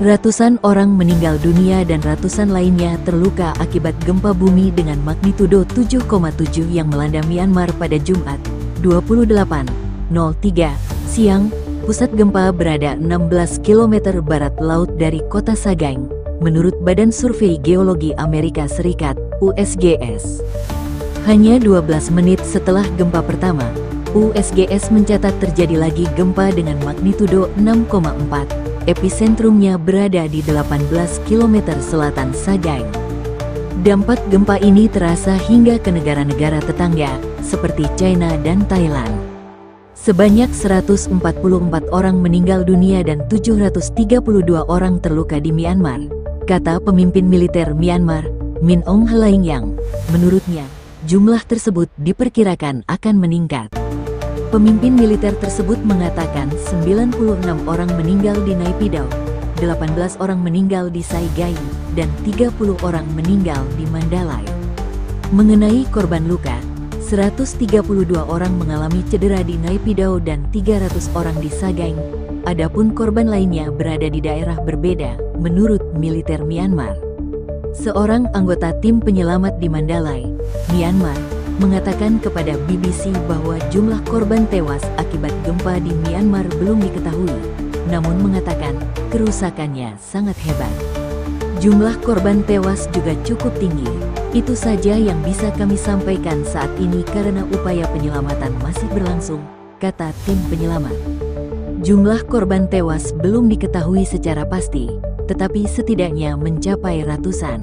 Ratusan orang meninggal dunia dan ratusan lainnya terluka akibat gempa bumi dengan magnitudo 7,7 yang melanda Myanmar pada Jumat, 28.03 siang. Pusat gempa berada 16 km barat laut dari kota Sagaing, menurut Badan Survei Geologi Amerika Serikat, USGS. Hanya 12 menit setelah gempa pertama, USGS mencatat terjadi lagi gempa dengan magnitudo 6,4. Episentrumnya berada di 18 km selatan Sagaing. Dampak gempa ini terasa hingga ke negara-negara tetangga, seperti China dan Thailand. Sebanyak 144 orang meninggal dunia dan 732 orang terluka di Myanmar, kata pemimpin militer Myanmar, Min Aung Hlaing. Menurutnya, jumlah tersebut diperkirakan akan meningkat. Pemimpin militer tersebut mengatakan 96 orang meninggal di Naypyidaw, 18 orang meninggal di Sagaing, dan 30 orang meninggal di Mandalay. Mengenai korban luka, 132 orang mengalami cedera di Naypyidaw dan 300 orang di Sagaing. Adapun korban lainnya berada di daerah berbeda, menurut militer Myanmar. Seorang anggota tim penyelamat di Mandalay, Myanmar, mengatakan kepada BBC bahwa jumlah korban tewas akibat gempa di Myanmar belum diketahui, namun mengatakan kerusakannya sangat hebat. Jumlah korban tewas juga cukup tinggi. Itu saja yang bisa kami sampaikan saat ini karena upaya penyelamatan masih berlangsung, kata tim penyelamat. Jumlah korban tewas belum diketahui secara pasti, tetapi setidaknya mencapai ratusan.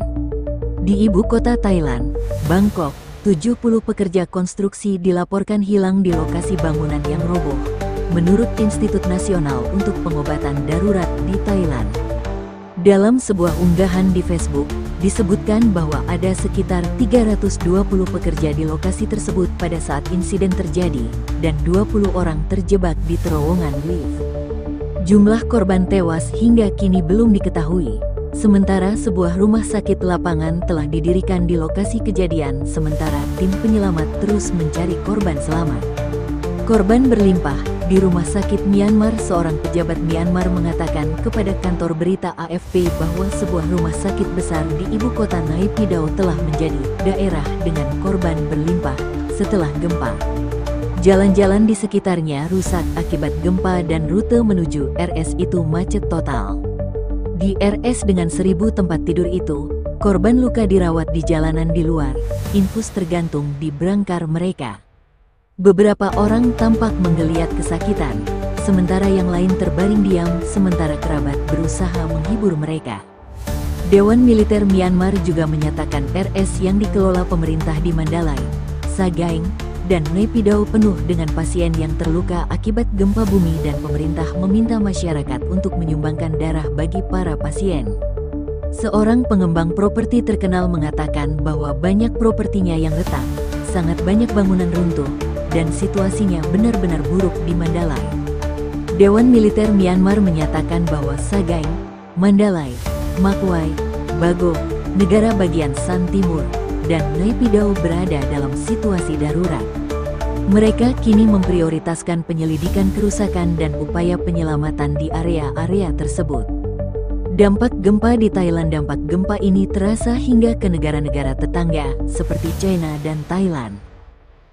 Di ibu kota Thailand, Bangkok, 70 pekerja konstruksi dilaporkan hilang di lokasi bangunan yang roboh, menurut Institut Nasional untuk Pengobatan Darurat di Thailand. Dalam sebuah unggahan di Facebook, disebutkan bahwa ada sekitar 320 pekerja di lokasi tersebut pada saat insiden terjadi, dan 20 orang terjebak di terowongan lift. Jumlah korban tewas hingga kini belum diketahui. Sementara sebuah rumah sakit lapangan telah didirikan di lokasi kejadian, sementara tim penyelamat terus mencari korban selamat. Korban berlimpah. Di rumah sakit Myanmar, seorang pejabat Myanmar mengatakan kepada kantor berita AFP bahwa sebuah rumah sakit besar di ibu kota Naypyidaw telah menjadi daerah dengan korban berlimpah setelah gempa. Jalan-jalan di sekitarnya rusak akibat gempa dan rute menuju RS itu macet total. Di RS dengan 1000 tempat tidur itu, korban luka dirawat di jalanan di luar, infus tergantung di brangkar mereka. Beberapa orang tampak menggeliat kesakitan, sementara yang lain terbaring diam sementara kerabat berusaha menghibur mereka. Dewan Militer Myanmar juga menyatakan RS yang dikelola pemerintah di Mandalay, Sagaing, dan Naypyidaw penuh dengan pasien yang terluka akibat gempa bumi dan pemerintah meminta masyarakat untuk menyumbangkan darah bagi para pasien. Seorang pengembang properti terkenal mengatakan bahwa banyak propertinya yang retak, sangat banyak bangunan runtuh, dan situasinya benar-benar buruk di Mandalay. Dewan Militer Myanmar menyatakan bahwa Sagaing, Mandalay, Makwai, Bago, negara bagian San Timur, dan Naypyidaw berada dalam situasi darurat. Mereka kini memprioritaskan penyelidikan kerusakan dan upaya penyelamatan di area-area tersebut. Dampak gempa di Thailand. Dampak gempa ini terasa hingga ke negara-negara tetangga seperti China dan Thailand.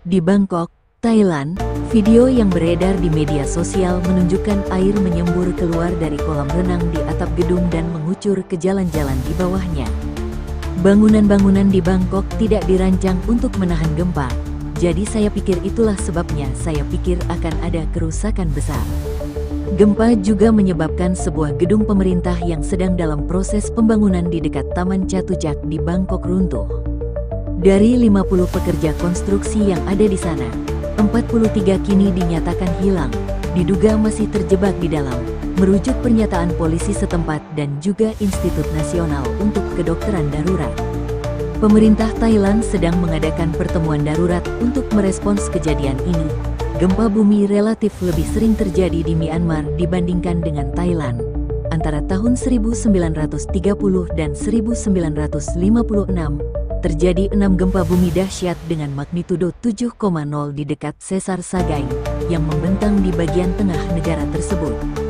Di Bangkok, Thailand, video yang beredar di media sosial menunjukkan air menyembur keluar dari kolam renang di atap gedung dan mengucur ke jalan-jalan di bawahnya. Bangunan-bangunan di Bangkok tidak dirancang untuk menahan gempa, jadi saya pikir itulah sebabnya saya pikir akan ada kerusakan besar. Gempa juga menyebabkan sebuah gedung pemerintah yang sedang dalam proses pembangunan di dekat Taman Chatuchak di Bangkok runtuh. Dari 50 pekerja konstruksi yang ada di sana, 43 kini dinyatakan hilang, diduga masih terjebak di dalam, merujuk pernyataan polisi setempat dan juga Institut Nasional untuk Kedokteran Darurat. Pemerintah Thailand sedang mengadakan pertemuan darurat untuk merespons kejadian ini. Gempa bumi relatif lebih sering terjadi di Myanmar dibandingkan dengan Thailand. Antara tahun 1930 dan 1956, terjadi 6 gempa bumi dahsyat dengan magnitudo 7,0 di dekat Sesar Sagaing, yang membentang di bagian tengah negara tersebut.